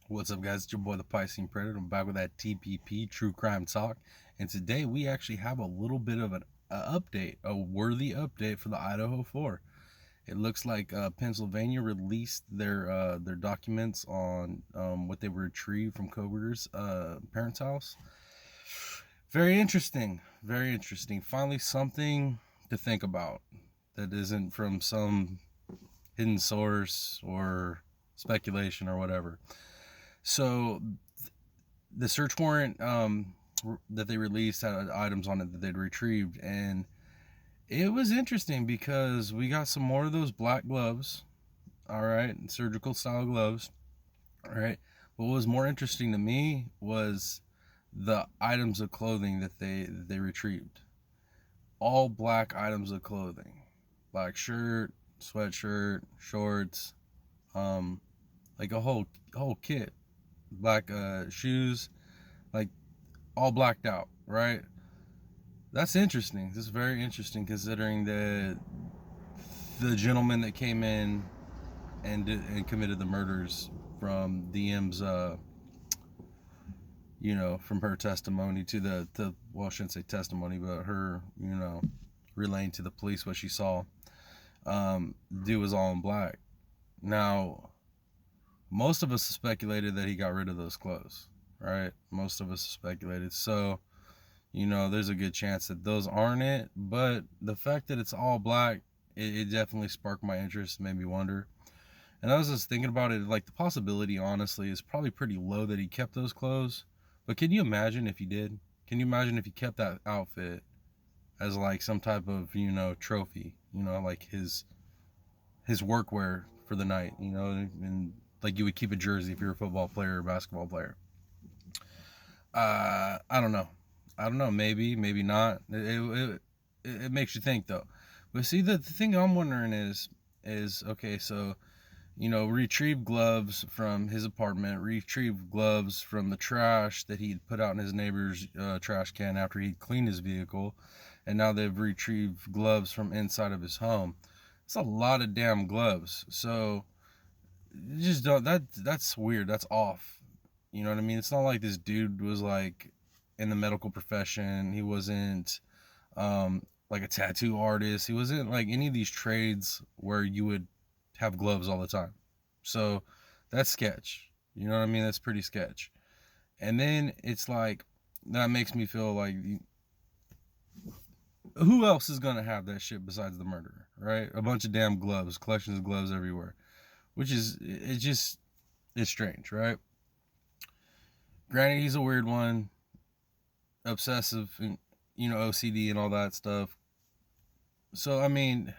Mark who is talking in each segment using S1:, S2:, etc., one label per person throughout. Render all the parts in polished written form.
S1: What's up, guys? It's your boy, the Piscean Predator. I'm back with that TPP True Crime Talk, and today we actually have a little bit of an update, a worthy update for the Idaho 4. It looks like Pennsylvania released their documents on what they retrieved from coworkers' parents' house. Very interesting, very interesting. Finally, something to think about that isn't from some hidden source or speculation or whatever. So the search warrant that they released had items on it that they'd retrieved, and it was interesting because we got some more of those black gloves, all right, surgical style gloves, all right. But what was more interesting to me was the items of clothing that they retrieved. All black items of clothing, black shirt, sweatshirt, shorts, um, like a whole kit, black shoes, like all blacked out, right? That's interesting. This is very interesting considering the gentleman that came in and committed the murders from DM's from her testimony to well, I shouldn't say testimony, but her relaying to the police what she saw. Dude was all in black. Now, most of us speculated that he got rid of those clothes, right? Most of us speculated. So there's a good chance that those aren't it. But the fact that it's all black, it definitely sparked my interest, made me wonder. And I was just thinking about it, like the possibility, honestly, is probably pretty low that he kept those clothes. But can you imagine if he did? Can you imagine if he kept that outfit as like some type of, trophy, like his workwear for the night, and like you would keep a jersey if you're a football player or basketball player. I don't know. I don't know. Maybe, maybe not. It makes you think though. But see, the thing I'm wondering is okay. So retrieve gloves from his apartment, retrieve gloves from the trash that he'd put out in his neighbor's trash can after he'd cleaned his vehicle, and now they've retrieved gloves from inside of his home. It's a lot of damn gloves. So just don't. That's weird. That's off. You know what I mean? It's not like this dude was like in the medical profession. He wasn't like a tattoo artist. He wasn't like any of these trades where you would have gloves all the time. So that's sketch. You know what I mean? That's pretty sketch. And then it's like that makes me feel like who else is gonna have that shit besides the murderer, right? A bunch of damn gloves, collections of gloves everywhere, which is it's strange, right? Granted, he's a weird one, obsessive, and OCD and all that stuff. So I mean,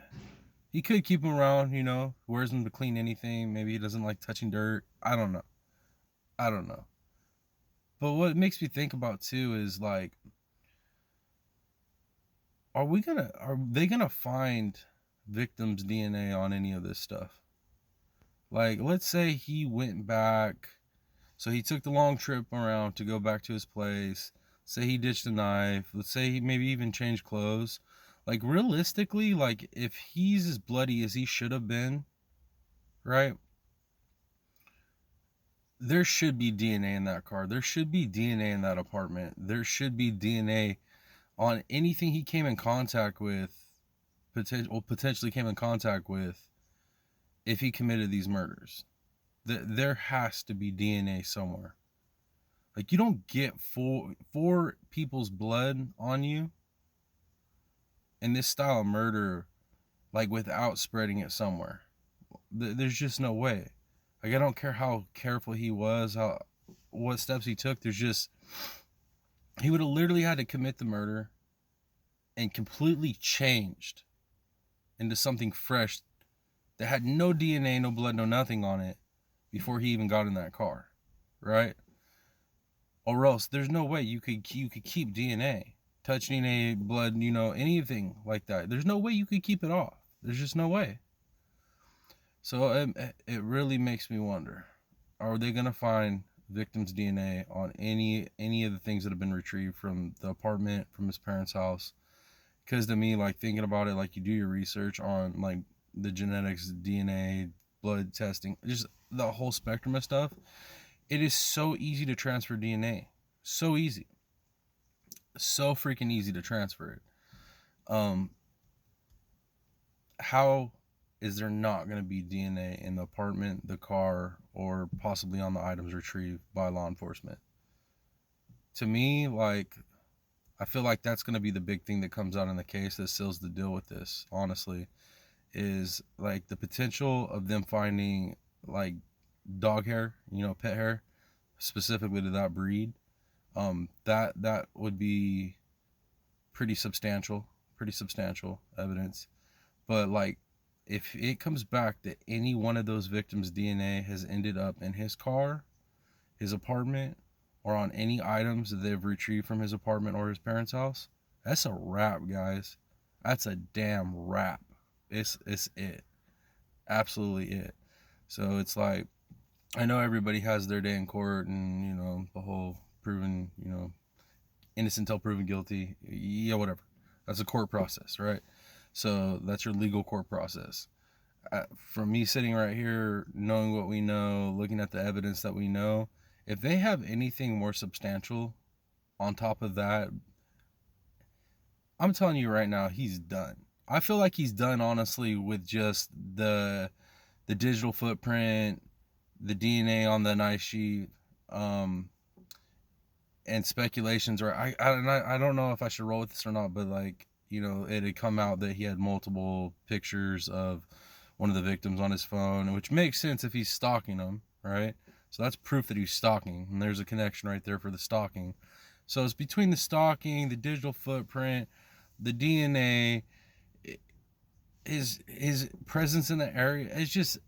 S1: he could keep him around, wears him to clean anything. Maybe he doesn't like touching dirt. I don't know. I don't know. But what it makes me think about too is like, are they gonna find victims' DNA on any of this stuff? Like, let's say he went back, so he took the long trip around to go back to his place. Say he ditched a knife. Let's say he maybe even changed clothes. Like realistically, like if he's as bloody as he should have been, right? There should be DNA in that car. There should be DNA in that apartment. There should be DNA on anything he came in contact with, potentially came in contact with, if he committed these murders. There has to be DNA somewhere. Like you don't get four people's blood on you in this style of murder, like without spreading it somewhere. There's just no way. Like I don't care how careful he was, what steps he took. There's just he would have literally had to commit the murder and completely changed into something fresh that had no DNA, no blood, no nothing on it before he even got in that car, right? Or else there's no way you could keep DNA, touching DNA, blood, anything like that. There's no way you could keep it off. There's just no way. So it really makes me wonder: are they gonna find victims' DNA on any of the things that have been retrieved from the apartment, from his parents' house? Because to me, like thinking about it, like you do your research on like the genetics, DNA, blood testing, just the whole spectrum of stuff. It is so easy to transfer DNA. So easy. So freaking easy to transfer it. How is there not going to be DNA in the apartment, the car, or possibly on the items retrieved by law enforcement? To me, like, I feel like that's going to be the big thing that comes out in the case that seals the deal with this, honestly, is like the potential of them finding like dog hair, pet hair, specifically to that breed. That would be pretty substantial evidence. But like, if it comes back that any one of those victims' DNA has ended up in his car, his apartment, or on any items that they've retrieved from his apartment or his parents' house, that's a wrap, guys. That's a damn wrap. It's it. Absolutely it. So it's like, I know everybody has their day in court, and the whole proven, innocent till proven guilty. Yeah, whatever. That's a court process, right? So that's your legal court process. From me sitting right here, knowing what we know, looking at the evidence that we know, if they have anything more substantial on top of that, I'm telling you right now, he's done. I feel like he's done, honestly, with just the digital footprint, the DNA on the knife sheet, and speculations. Or I don't know if I should roll with this or not, but like, it had come out that he had multiple pictures of one of the victims on his phone, which makes sense if he's stalking them, right? So that's proof that he's stalking, and there's a connection right there for the stalking. So it's between the stalking, the digital footprint, the DNA, his presence in the area. It's just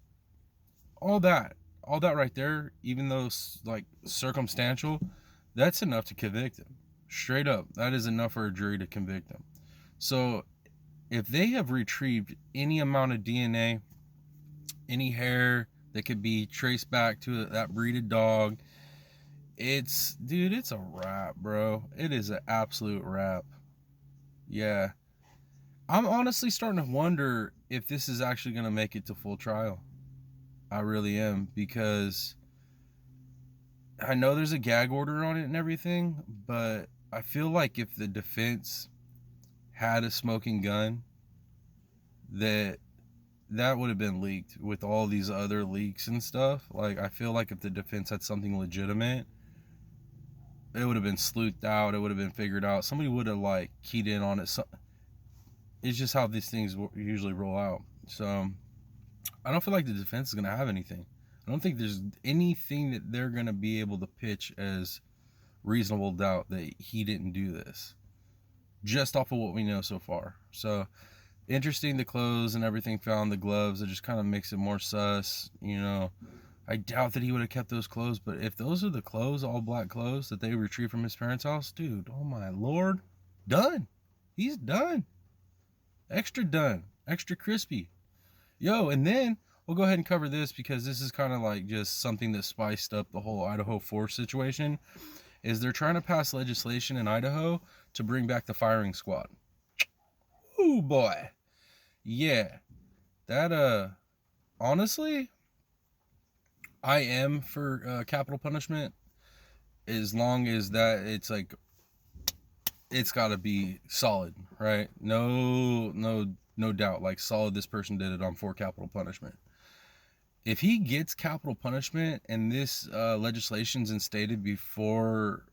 S1: all that right there. Even though it's like circumstantial, that's enough to convict him. Straight up, that is enough for a jury to convict him. So if they have retrieved any amount of DNA, any hair that could be traced back to that breeded dog, it's a wrap, bro. It is an absolute wrap. Yeah. I'm honestly starting to wonder if this is actually going to make it to full trial. I really am, because I know there's a gag order on it and everything, but I feel like if the defense had a smoking gun, that would have been leaked with all these other leaks and stuff. Like, I feel like if the defense had something legitimate, it would have been sleuthed out. It would have been figured out. Somebody would have like keyed in on it. So, it's just how these things usually roll out. So I don't feel like the defense is going to have anything. I don't think there's anything that they're going to be able to pitch as reasonable doubt that he didn't do this, just off of what we know so far. So interesting, the clothes and everything found, the gloves, it just kind of makes it more sus. I doubt that he would have kept those clothes, but if those are the clothes, all black clothes that they retrieved from his parents' house, dude, oh my lord, done. He's done. Extra done. Extra crispy. Yo, and then we'll go ahead and cover this, because this is kind of like just something that spiced up the whole Idaho 4 situation, is they're trying to pass legislation in Idaho to bring back the firing squad. Ooh, boy. Yeah. That, honestly, I am for capital punishment, as long as that it's got to be solid, right? No doubt, like solid, this person did it on for capital punishment. If he gets capital punishment and this legislation's instated before,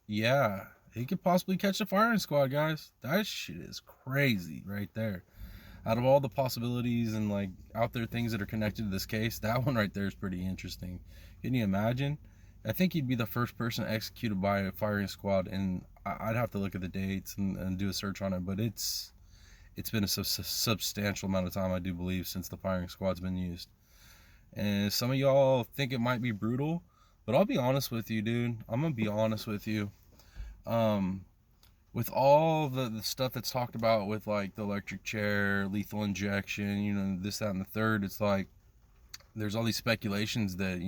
S1: yeah, he could possibly catch the firing squad, guys. That shit is crazy right there. Out of all the possibilities and like out there things that are connected to this case, that one right there is pretty interesting. Can you imagine? I think he'd be the first person executed by a firing squad, and I'd have to look at the dates and do a search on it, but it's been a substantial amount of time, I do believe, since the firing squad's been used. And some of y'all think it might be brutal, but I'll be honest with you, dude. I'm gonna be honest with you. With all the stuff that's talked about with like the electric chair, lethal injection, this, that, and the third, it's like there's all these speculations that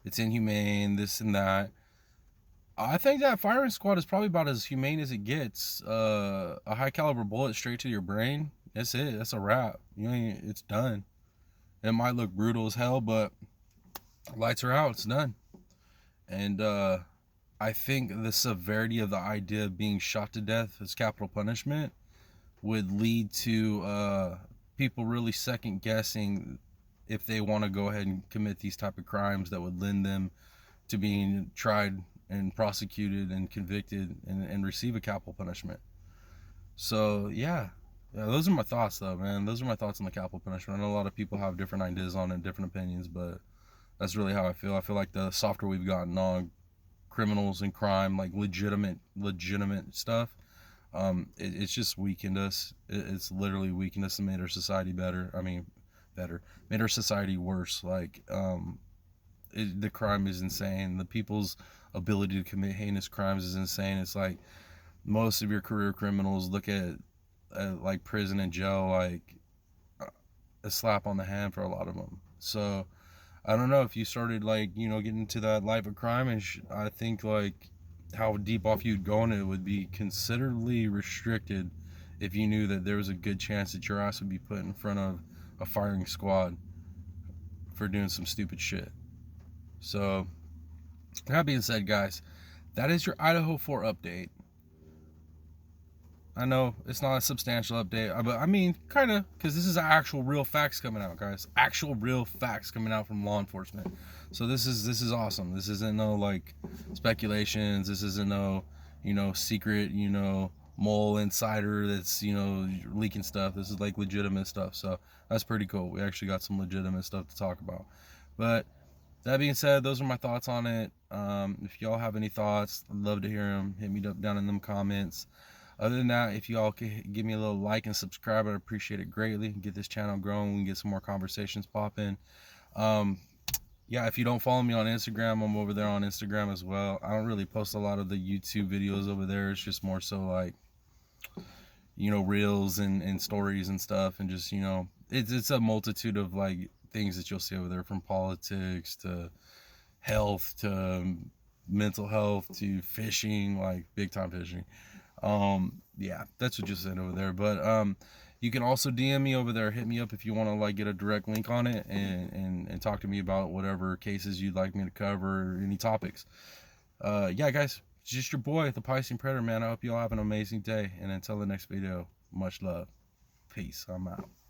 S1: it's inhumane, this and that. I think that firing squad is probably about as humane as it gets. A high caliber bullet straight to your brain. That's it. That's a wrap. It's done. It might look brutal as hell, but lights are out, it's done. And I think the severity of the idea of being shot to death as capital punishment would lead to people really second guessing if they want to go ahead and commit these type of crimes that would lend them to being tried and prosecuted and convicted and receive a capital punishment. So yeah, those are my thoughts though, man. Those are my thoughts on the capital punishment. I know a lot of people have different ideas on it, different opinions, but that's really how I feel. I feel like the softer we've gotten on criminals and crime, like legitimate stuff, it's just weakened us. It's literally weakened us and made our society better. I mean, better, made our society worse. Like, the crime is insane. The people's ability to commit heinous crimes is insane. It's like most of your career criminals look at like prison and jail like a slap on the hand for a lot of them. So I don't know, if you started like, you know, getting into that life of crime, and I think like how deep off you'd go in it would be considerably restricted if you knew that there was a good chance that your ass would be put in front of a firing squad for doing some stupid shit. So that being said, guys, that is your Idaho 4 update. I know it's not a substantial update, but I mean, kind of, because this is actual real facts coming out, guys. Actual real facts coming out from law enforcement. So this is awesome. This isn't no like speculations. This isn't no, you know, secret, you know, mole insider that's, you know, leaking stuff. This is like legitimate stuff. So that's pretty cool. We actually got some legitimate stuff to talk about. But that being said, those are my thoughts on it. If y'all have any thoughts, I'd love to hear them. Hit me down in them comments. Other than that, if y'all could give me a little like and subscribe, I'd appreciate it greatly. Get this channel growing. We can get some more conversations popping. Yeah, if you don't follow me on Instagram, I'm over there on Instagram as well. I don't really post a lot of the YouTube videos over there. It's just more so like, you know, reels and stories and stuff. And just, you know, it's a multitude of like things that you'll see over there, from politics to health to mental health to fishing, like big time fishing. Yeah, that's what you said over there. But you can also DM me over there. Hit me up if you want to like get a direct link on it and talk to me about whatever cases you'd like me to cover, or any topics. Yeah, guys, it's just your boy, the Piscean Predator, man. I hope you all have an amazing day, and until the next video, much love. Peace. I'm out.